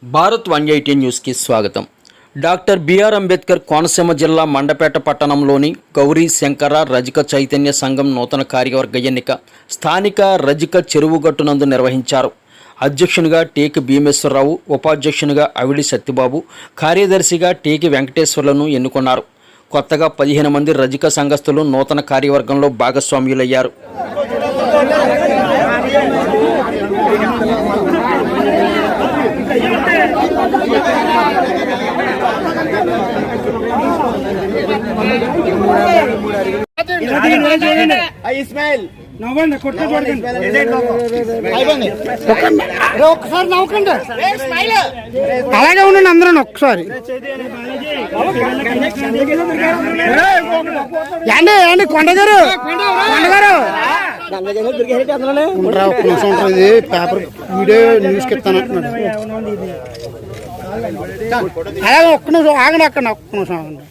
భారత్ 180 న్యూస్కి స్వాగతం. Doctor BR Ambedkar Konaseema జిల్లా మండపేట పట్టణంలోని గౌరీ శంకర రజక చైతన్య సంఘం నూతన కార్యవర్గ ఎన్నిక స్థానిక రజక చెరువుగట్టునందు నిర్వహించారు. అధ్యక్షునిగా టేకి భీమేశ్వరరావు, ఉపాధ్యక్షునిగా అవిడి సత్యబాబు, కార్యదర్శిగా టేకి వెంకటేశ్వర్లను ఎన్నుకున్నారు. కొత్తగా 15 మంది రజక సంఘస్థులు నూతన కార్యవర్గంలో భాగస్వామ్యులయ్యారు. ఒకసారి నవ్వకండి, అలాగే ఉండండి అందరూ ఒకసారి. ఏండి కొండగారు ఒక్క నిమిషం ఉంటుంది, పేపర్ వీడియో న్యూస్కి ఇస్తానంటున్నాడు. అలాగే ఒక్క నిమిషం ఆగండి, అక్కడ ఒక్క నిమిషం ఆగండి.